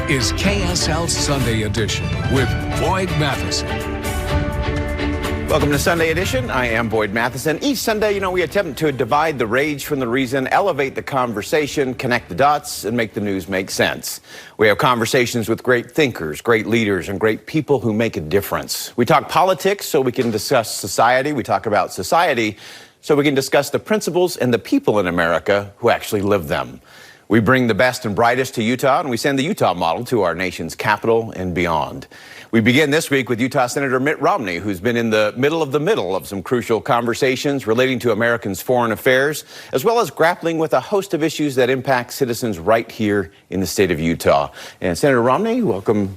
is KSL Sunday Edition with Boyd Matheson. Welcome to Sunday Edition. I am Boyd Matheson. Each Sunday, we attempt to divide the rage from the reason, elevate the conversation, connect the dots, and make the news make sense. We have conversations with great thinkers, great leaders, and great people who make a difference. We talk politics so we can discuss society. We talk about society so we can discuss the principles and the people in America who actually live them. We bring the best and brightest to Utah, and we send the Utah model to our nation's capital and beyond. We begin this week with Utah Senator Mitt Romney, who's been in the middle of some crucial conversations relating to Americans' foreign affairs, as well as grappling with a host of issues that impact citizens right here in the state of Utah. And Senator Romney, welcome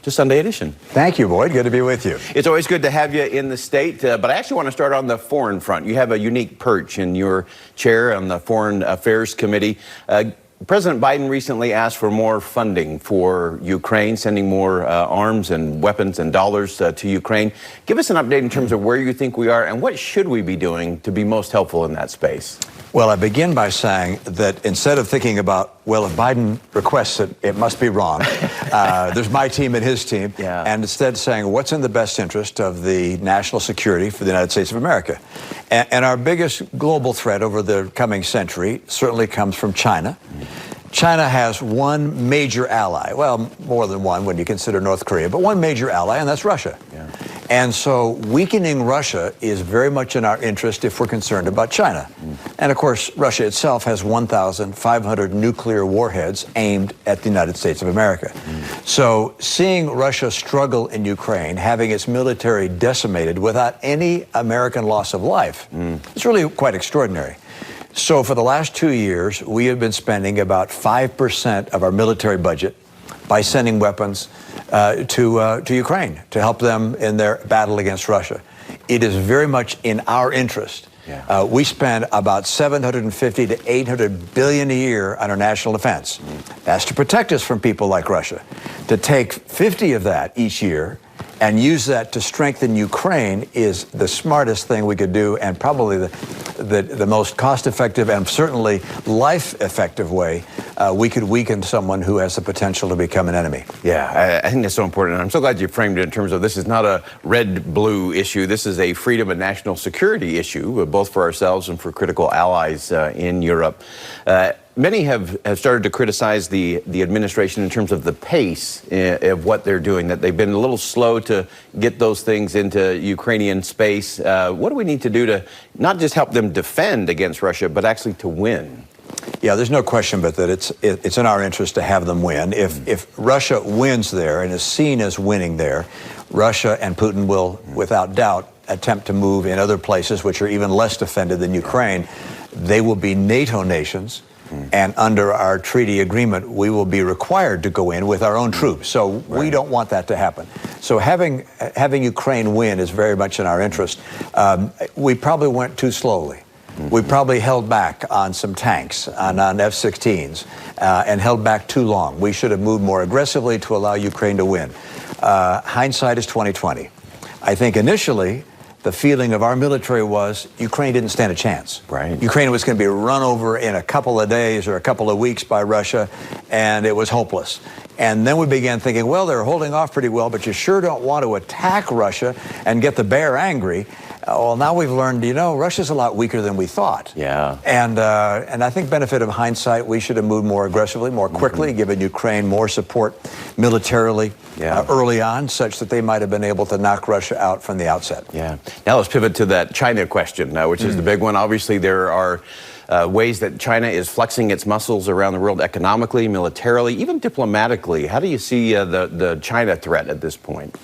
to Sunday Edition. Thank you, Boyd. Good to be with you. It's always good to have you in the state, but I actually want to start on the foreign front. You have a unique perch in your chair on the Foreign Affairs Committee. President Biden recently asked for more funding for Ukraine, sending more arms and weapons and dollars to Ukraine. Give us an update in terms of where you think we are and what should we be doing to be most helpful in that space? Well, I begin by saying that instead of thinking about, well, if Biden requests it, it must be wrong. There's my team and his team. Yeah. And instead saying what's in the best interest of the national security for the United States of America. And our biggest global threat over the coming century certainly comes from China. China has one major ally, well, more than one when you consider North Korea, but one major ally, and that's Russia. Yeah. And so weakening Russia is very much in our interest if we're concerned about China. And of course, Russia itself has 1,500 nuclear warheads aimed at the United States of America. So seeing Russia struggle in Ukraine, having its military decimated without any American loss of life, it's really quite extraordinary. So for the last 2 years, we have been spending about 5% of our military budget by sending weapons to Ukraine to help them in their battle against Russia. It is very much in our interest. Yeah. We spend about $750 to $800 billion a year on our national defense. That's to protect us from people like Russia. To take 50 of that each year and use that to strengthen Ukraine is the smartest thing we could do, and probably the most cost-effective and certainly life-effective way we could weaken someone who has the potential to become an enemy. Yeah, I think that's so important. And I'm so glad you framed it in terms of this is not a red-blue issue. This is a freedom and national security issue, both for ourselves and for critical allies in Europe. Many have started to criticize the administration in terms of the pace of what they're doing, that they've been a little slow to get those things into Ukrainian space. What do we need to do to not just help them defend against Russia, but actually to win? Yeah, there's no question but that it's in our interest to have them win. If Russia wins there and is seen as winning there, Russia and Putin will, without doubt, attempt to move in other places which are even less defended than Ukraine. They will be NATO nations. And under our treaty agreement, we will be required to go in with our own troops. So we don't want that to happen. So having Ukraine win is very much in our interest. We probably went too slowly. We probably held back on some tanks, on F-16s, and held back too long. We should have moved more aggressively to allow Ukraine to win. Hindsight is 20/20. I think initially, the feeling of our military was Ukraine didn't stand a chance. Right. Ukraine was going to be run over in a couple of days or a couple of weeks by Russia, and it was hopeless. And then we began thinking, well, they're holding off pretty well, but you sure don't want to attack Russia and get the bear angry. Well, now we've learned, Russia's a lot weaker than we thought. Yeah. And I think benefit of hindsight, we should have moved more aggressively, more quickly, given Ukraine more support militarily early on, such that they might have been able to knock Russia out from the outset. Yeah. Now let's pivot to that China question, which is the big one. Obviously, there are ways that China is flexing its muscles around the world economically, militarily, even diplomatically. How do you see the China threat at this point?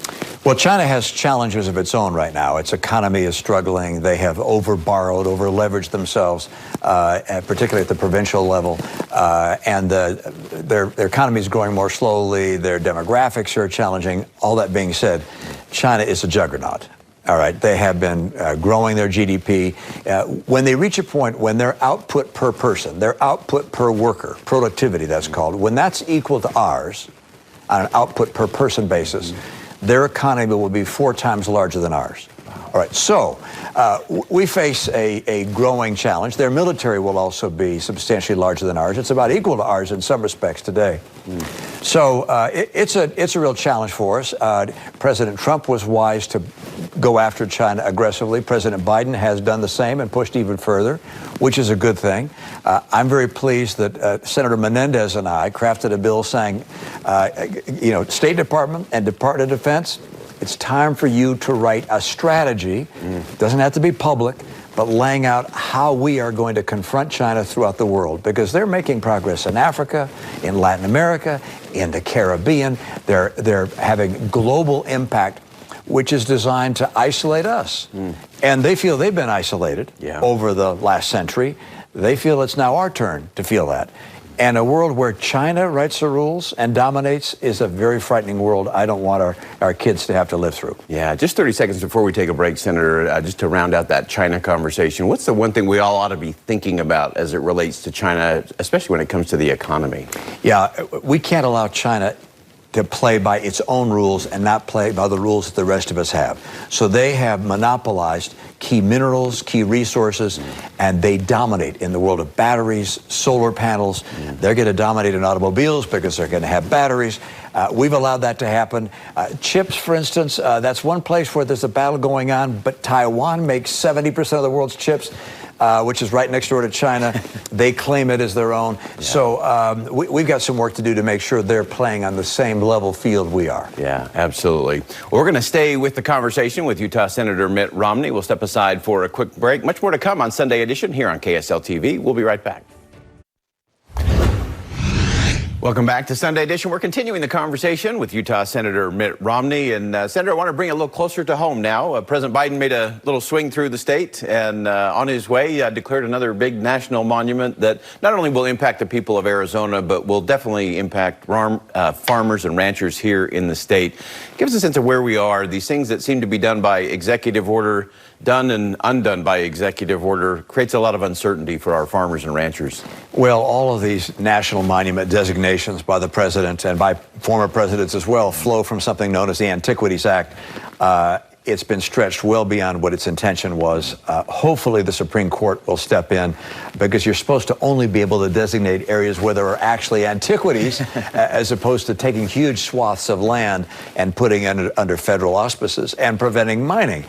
Well, China has challenges of its own right now. Its economy is struggling. They have over-borrowed, over-leveraged themselves, particularly at the provincial level. And their economy is growing more slowly. Their demographics are challenging. All that being said, China is a juggernaut. All right, they have been growing their GDP. When they reach a point when their output per person, their output per worker, productivity that's called, when that's equal to ours on an output per person basis, their economy will be 4 times larger than ours. All right, so we face a growing challenge. Their military will also be substantially larger than ours. It's about equal to ours in some respects today. So it's a real challenge for us. President Trump was wise to go after China aggressively. President Biden has done the same and pushed even further, which is a good thing. I'm very pleased that Senator Menendez and I crafted a bill saying, State Department and Department of Defense, it's time for you to write a strategy. Doesn't have to be public, but laying out how we are going to confront China throughout the world, because they're making progress in Africa, in Latin America, in the Caribbean. They're having global impact, which is designed to isolate us. And they feel they've been isolated over the last century. They feel it's now our turn to feel that. And a world where China writes the rules and dominates is a very frightening world I don't want our kids to have to live through. Yeah, just 30 seconds before we take a break, Senator, just to round out that China conversation, what's the one thing we all ought to be thinking about as it relates to China, especially when it comes to the economy? Yeah, we can't allow China to play by its own rules and not play by the rules that the rest of us have. So they have monopolized key minerals, key resources, and they dominate in the world of batteries, solar panels. They're going to dominate in automobiles because they're going to have batteries. We've allowed that to happen. Chips, for instance, that's one place where there's a battle going on, but Taiwan makes 70% of the world's chips. Which is right next door to China. They claim it as their own. Yeah. So we've got some work to do to make sure they're playing on the same level field we are. Yeah, absolutely. Well, we're going to stay with the conversation with Utah Senator Mitt Romney. We'll step aside for a quick break. Much more to come on Sunday Edition here on KSL TV. We'll be right back. Welcome back to Sunday Edition. We're continuing the conversation with Utah Senator Mitt Romney. And Senator, I want to bring it a little closer to home now. President Biden made a little swing through the state and on his way declared another big national monument that not only will impact the people of Arizona, but will definitely impact farmers and ranchers here in the state. Give us a sense of where we are. These things that seem to be done by executive order, done and undone by executive order, creates a lot of uncertainty for our farmers and ranchers. Well, all of these national monument designations by the president and by former presidents as well flow from something known as the Antiquities Act. It's been stretched well beyond what its intention was. Hopefully the Supreme Court will step in, because you're supposed to only be able to designate areas where there are actually antiquities as opposed to taking huge swaths of land and putting it under federal auspices and preventing mining.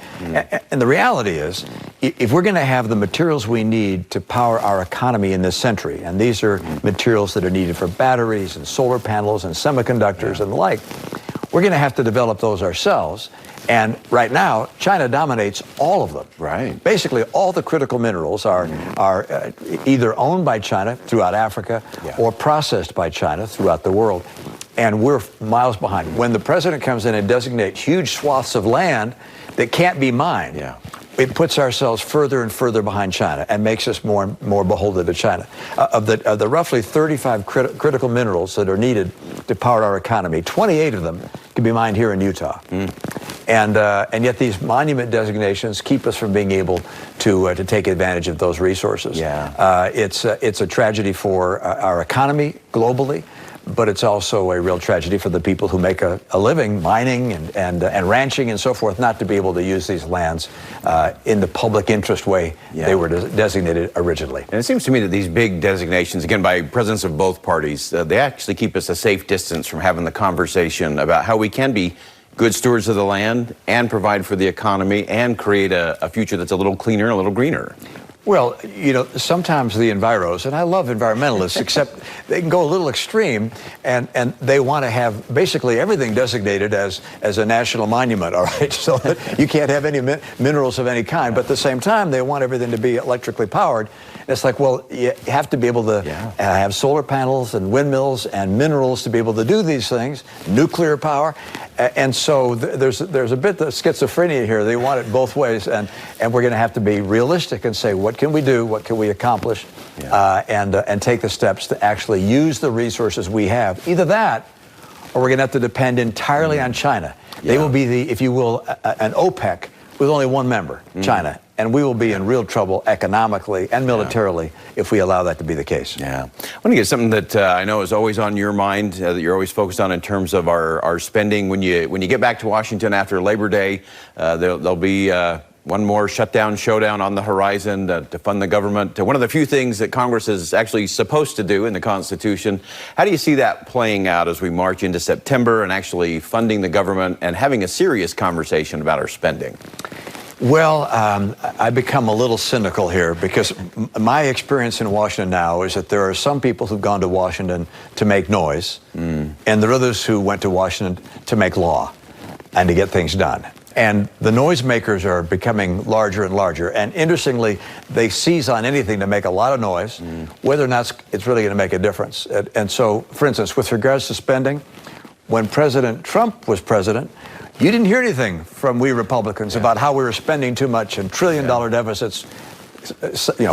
And the reality is, if we're going to have the materials we need to power our economy in this century, and these are materials that are needed for batteries and solar panels and semiconductors and the like, we're going to have to develop those ourselves. And right now, China dominates all of them. Right. Basically, all the critical minerals are either owned by China throughout Africa or processed by China throughout the world. And we're miles behind. When the president comes in and designates huge swaths of land that can't be mined, it puts ourselves further and further behind China and makes us more and more beholden to China. Of the roughly 35 critical minerals that are needed to power our economy, 28 of them can be mined here in Utah. And yet these monument designations keep us from being able to take advantage of those resources. It's a tragedy for our economy globally, but it's also a real tragedy for the people who make a living mining and ranching and so forth, not to be able to use these lands in the public interest way they were designated originally. And it seems to me that these big designations, again, by presidents of both parties, they actually keep us a safe distance from having the conversation about how we can be good stewards of the land and provide for the economy and create a future that's a little cleaner and a little greener. Well, sometimes the enviros, and I love environmentalists, except they can go a little extreme, and they want to have basically everything designated as a national monument, all right? So that you can't have any minerals of any kind, but at the same time, they want everything to be electrically powered. It's like, well, you have to be able to have solar panels and windmills and minerals to be able to do these things, nuclear power. And so there's a bit of schizophrenia here. They want it both ways, and we're going to have to be realistic and say, what can we do? What can we accomplish? And take the steps to actually use the resources we have. Either that, or we're going to have to depend entirely on China. They will be if you will, an OPEC with only one member, China. And we will be in real trouble economically and militarily if we allow that to be the case. I want to get something that I know is always on your mind, that you're always focused on in terms of our spending. When you get back to Washington after Labor Day, there'll be one more shutdown showdown on the horizon to fund the government. One of the few things that Congress is actually supposed to do in the Constitution. How do you see that playing out as we march into September and actually funding the government and having a serious conversation about our spending? Well, I become a little cynical here because my experience in Washington now is that there are some people who've gone to Washington to make noise, and there are others who went to Washington to make law and to get things done. And the noisemakers are becoming larger and larger. And interestingly, they seize on anything to make a lot of noise, whether or not it's really going to make a difference. And so, for instance, with regards to spending, when President Trump was president, you didn't hear anything from we Republicans about how we were spending too much and trillion-dollar deficits,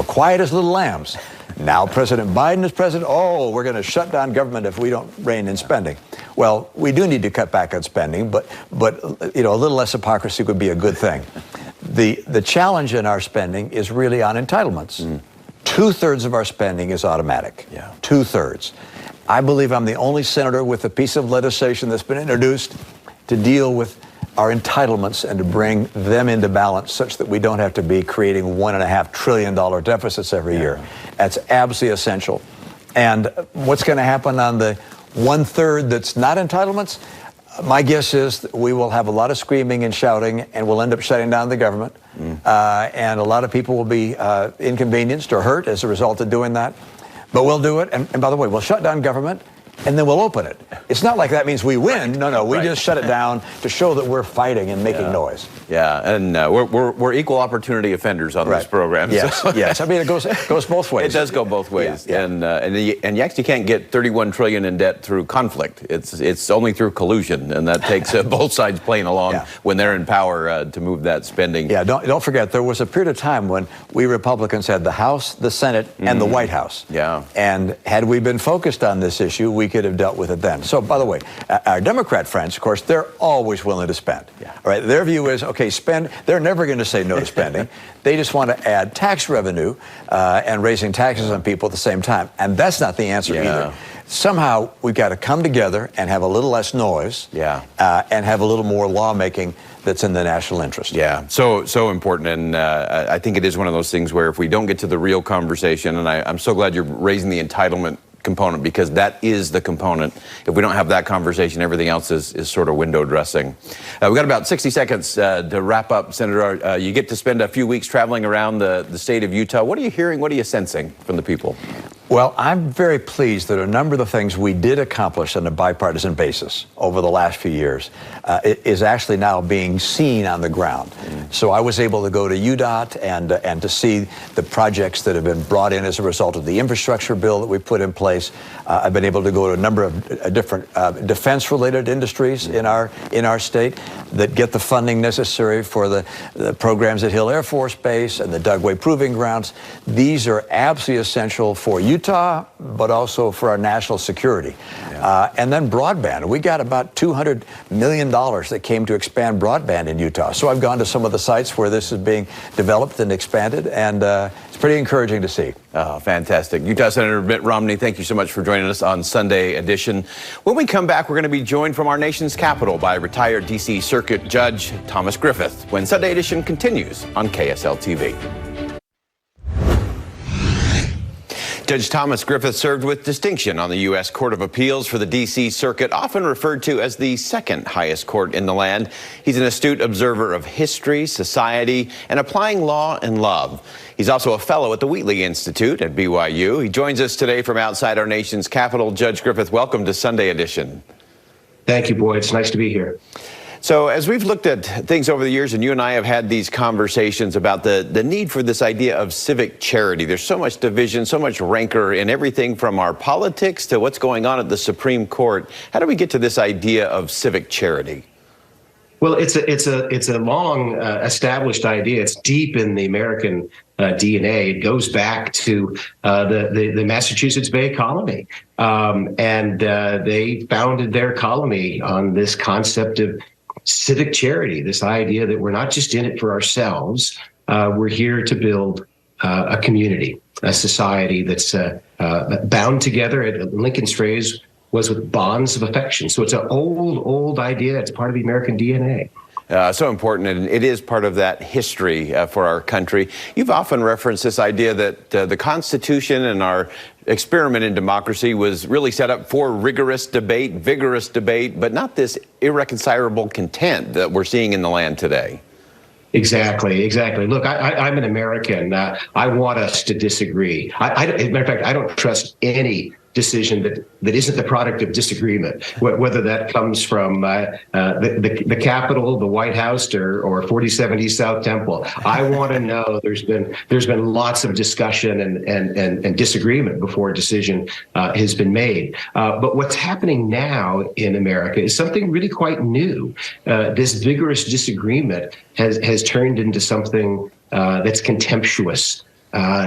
quiet as little lambs. Now President Biden is president. Oh, we're going to shut down government if we don't rein in spending. Well, we do need to cut back on spending, but a little less hypocrisy would be a good thing. The challenge in our spending is really on entitlements. 2/3 of our spending is automatic. 2/3. I believe I'm the only senator with a piece of legislation that's been introduced to deal with our entitlements and to bring them into balance such that we don't have to be creating $1.5 trillion deficits every year. That's absolutely essential. And what's going to happen on the 1/3 that's not entitlements? My guess is that we will have a lot of screaming and shouting, and we'll end up shutting down the government. And a lot of people will be inconvenienced or hurt as a result of doing that. But we'll do it. And by the way, we'll shut down government, and then we'll open it. It's not like that means we win. No, we just shut it down to show that we're fighting and making noise. And we're equal opportunity offenders on this program. Yes, so. yes. I mean, it goes both ways. It does go both ways. And you actually can't get $31 trillion in debt through conflict. It's only through collusion, and that takes both sides playing along when they're in power to move that spending. Yeah, don't forget, there was a period of time when we Republicans had the House, the Senate, and the White House. And had we been focused on this issue, we could have dealt with it then. So, by the way, our Democrat friends, of course, they're always willing to spend. All right, their view is, okay, spend. They're never going to say no to spending. They just want to add tax revenue and raising taxes on people at the same time. And that's not the answer either. Somehow, we've got to come together and have a little less noise and have a little more lawmaking that's in the national interest. So important. And I think it is one of those things where if we don't get to the real conversation, and I'm so glad you're raising the entitlement component, because that is the component. If we don't have that conversation, everything else is sort of window dressing. We've got about 60 seconds to wrap up, Senator. You get to spend a few weeks traveling around the state of Utah. What are you hearing? What are you sensing from the people? Well, I'm very pleased that a number of the things we did accomplish on a bipartisan basis over the last few years is actually now being seen on the ground. So I was able to go to UDOT and to see the projects that have been brought in as a result of the infrastructure bill that we put in place. I've been able to go to a number of different defense-related industries in our state that get the funding necessary for the programs at Hill Air Force Base and the Dugway Proving Grounds. These are absolutely essential for Utah, but also for our national security. And then broadband. We got about $200 million that came to expand broadband in Utah. So I've gone to some of the sites where this is being developed and expanded, and it's pretty encouraging to see. Oh, fantastic. Utah Senator Mitt Romney, thank you so much for joining us on Sunday Edition. When we come back, we're going to be joined from our nation's capital by retired D.C. Circuit Judge Thomas Griffith when Sunday Edition continues on KSL TV. Judge Thomas Griffith served with distinction on the U.S. Court of Appeals for the D.C. Circuit, often referred to as the second highest court in the land. He's an astute observer of history, society, and applying law and love. He's also a fellow at the Wheatley Institute at BYU. He joins us today from outside our nation's capital. Judge Griffith, welcome to Sunday Edition. Thank you, Boyd. It's nice to be here. So as we've looked at things over the years, and you and I have had these conversations about the need for this idea of civic charity. There's so much division, so much rancor in everything from our politics to what's going on at the Supreme Court. How do we get to this idea of civic charity? Well, it's a long established idea. It's deep in the American DNA. It goes back to the Massachusetts Bay Colony, and they founded their colony on this concept of civic charity, this idea that we're not just in it for ourselves. We're here to build a community, a society that's bound together. Lincoln's phrase was with bonds of affection. So it's an old idea. It's part of the American DNA. So important, and it is part of that history for our country. You've often referenced this idea that the Constitution and our experiment in democracy was really set up for rigorous debate, vigorous debate, but not this irreconcilable content that we're seeing in the land today. Exactly. Look, I'm an American. I want us to disagree. As a matter of fact, I don't trust any decision that isn't the product of disagreement, whether that comes from the Capitol, the White House, or 4070 South Temple. I want to know there's been lots of discussion and disagreement before a decision has been made. But what's happening now in America is something really quite new. This vigorous disagreement has turned into something that's contemptuous.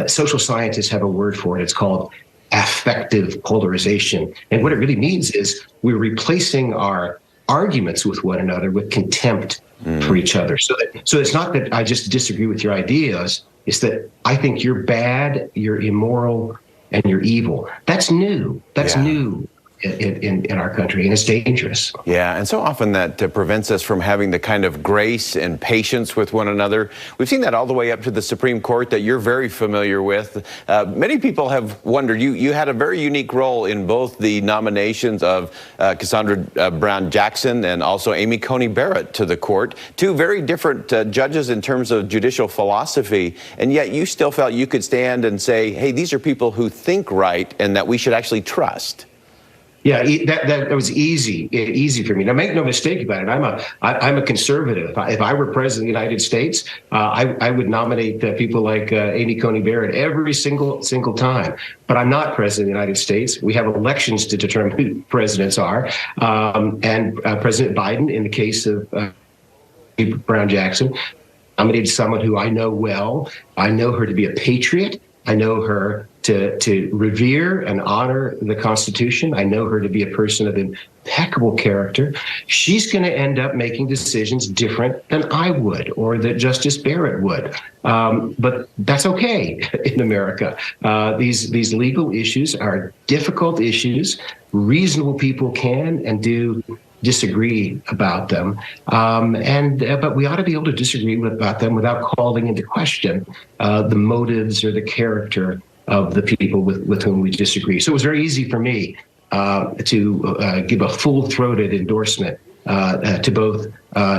Social scientists have a word for it. It's called affective polarization. And what it really means is we're replacing our arguments with one another with contempt for each other. So it's not that I just disagree with your ideas. It's that I think you're bad, you're immoral, and you're evil. That's new. That's new in our country, and it's dangerous. Yeah, and so often that prevents us from having the kind of grace and patience with one another. We've seen that all the way up to the Supreme Court that you're very familiar with. Many people have wondered, you had a very unique role in both the nominations of Cassandra Brown Jackson and also Amy Coney Barrett to the court, two very different judges in terms of judicial philosophy, and yet you still felt you could stand and say, hey, these are people who think right and that we should actually trust. Yeah, that was easy for me. Now, make no mistake about it. I'm a conservative. If I were president of the United States, I would nominate people like Amy Coney Barrett every single time. But I'm not president of the United States. We have elections to determine who presidents are. And President Biden, in the case of Brown Jackson, nominated someone who I know well. I know her to be a patriot. I know her to revere and honor the Constitution. I know her to be a person of impeccable character. She's going to end up making decisions different than I would or that Justice Barrett would. But that's okay in America. These legal issues are difficult issues. Reasonable people can and do disagree about them, but we ought to be able to disagree about them without calling into question the motives or the character of the people with whom we disagree. So it was very easy for me to give a full-throated endorsement to both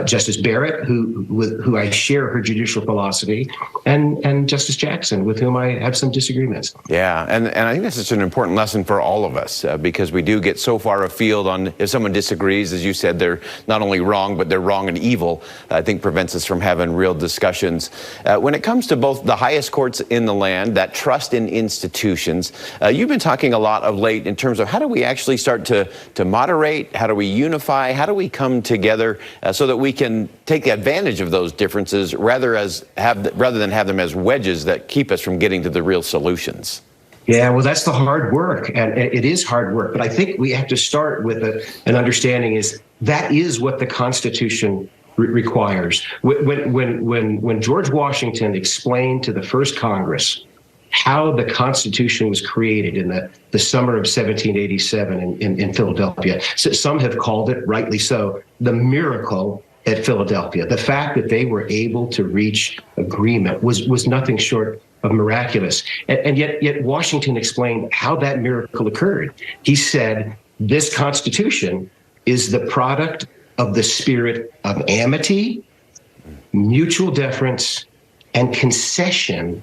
Justice Barrett, who I share her judicial philosophy, and Justice Jackson, with whom I have some disagreements. Yeah, and I think that's such an important lesson for all of us because we do get so far afield on if someone disagrees, as you said, they're not only wrong, but they're wrong and evil. I think prevents us from having real discussions. When it comes to both the highest courts in the land, that trust in institutions, you've been talking a lot of late in terms of how do we actually start to moderate, how do we unify, how do we come together so that we can take advantage of those differences rather than have them as wedges that keep us from getting to the real solutions. Yeah, well, that's the hard work, and it is hard work. But I think we have to start with an understanding is that is what the Constitution requires. When George Washington explained to the first Congress how the Constitution was created in the summer of 1787 in Philadelphia. So some have called it, rightly so, the miracle at Philadelphia. The fact that they were able to reach agreement was nothing short of miraculous. And yet Washington explained how that miracle occurred. He said, this Constitution is the product of the spirit of amity, mutual deference, and concession,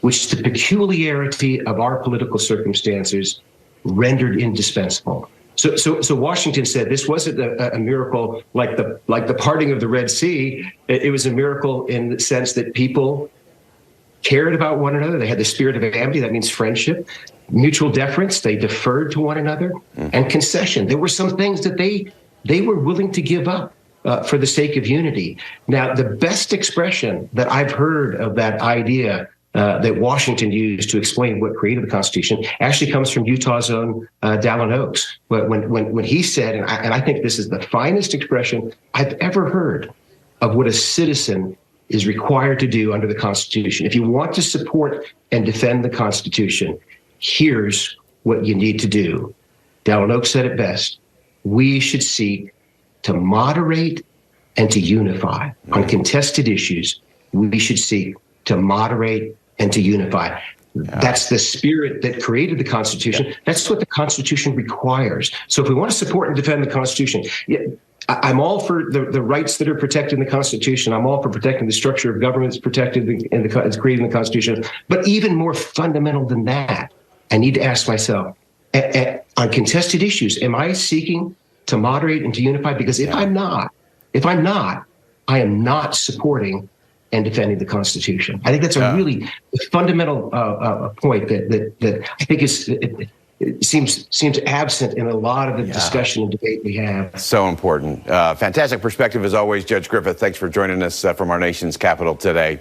which the peculiarity of our political circumstances rendered indispensable. So Washington said this wasn't a miracle like the parting of the Red Sea. It was a miracle in the sense that people cared about one another. They had the spirit of amity, that means friendship, mutual deference, they deferred to one another, and concession. There were some things that they were willing to give up for the sake of unity. Now, the best expression that I've heard of that idea that Washington used to explain what created the Constitution actually comes from Utah's own Dallin Oaks. When he said, and I think this is the finest expression I've ever heard of what a citizen is required to do under the Constitution. If you want to support and defend the Constitution, here's what you need to do. Dallin Oaks said it best. We should seek to moderate and to unify. On contested issues, we should seek to moderate and to unify. That's the spirit that created the Constitution. That's what the Constitution requires. So if we want to support and defend the Constitution, I'm all for the rights that are protected in the Constitution. I'm all for protecting the structure of government that's protected in the created in the Constitution. But even more fundamental than that, I need to ask myself, on contested issues, am I seeking to moderate and to unify? Because if I'm not, I am not supporting and defending the Constitution. I think that's a really fundamental point that I think it seems absent in a lot of the discussion and debate we have. So important. Fantastic perspective as always, Judge Griffith. Thanks for joining us from our nation's capital today.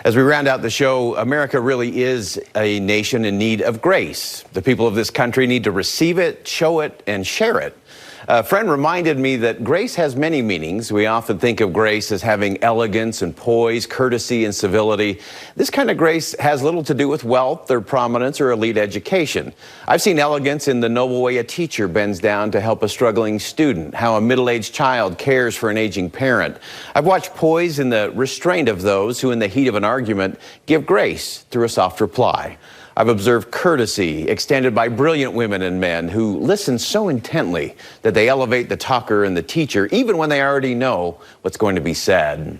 As we round out the show, America really is a nation in need of grace. The people of this country need to receive it, show it, and share it. A friend reminded me that grace has many meanings. We often think of grace as having elegance and poise, courtesy and civility. This kind of grace has little to do with wealth or prominence or elite education. I've seen elegance in the noble way a teacher bends down to help a struggling student, how a middle-aged child cares for an aging parent. I've watched poise in the restraint of those who, in the heat of an argument, give grace through a soft reply. I've observed courtesy extended by brilliant women and men who listen so intently that they elevate the talker and the teacher, even when they already know what's going to be said.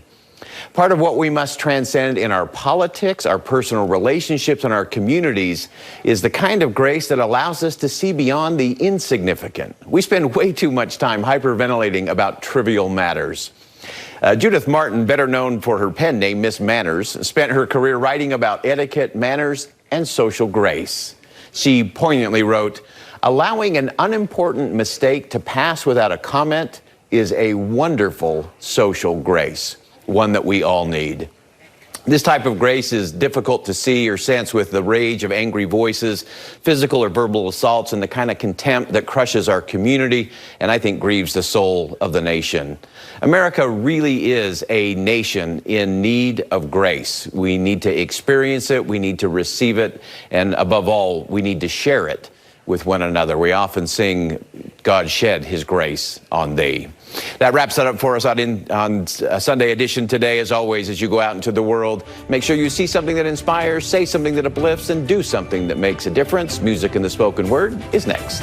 Part of what we must transcend in our politics, our personal relationships, and our communities is the kind of grace that allows us to see beyond the insignificant. We spend way too much time hyperventilating about trivial matters. Judith Martin, better known for her pen name, Miss Manners, spent her career writing about etiquette, manners, and social grace. She poignantly wrote, "Allowing an unimportant mistake to pass without a comment is a wonderful social grace, one that we all need." This type of grace is difficult to see or sense with the rage of angry voices, physical or verbal assaults, and the kind of contempt that crushes our community and I think grieves the soul of the nation. America really is a nation in need of grace. We need to experience it, we need to receive it, and above all, we need to share it with one another. We often sing, "God shed his grace on thee." That wraps it up for us on Sunday edition today. As always, as you go out into the world, make sure you see something that inspires, say something that uplifts, and do something that makes a difference. Music and the spoken word is next.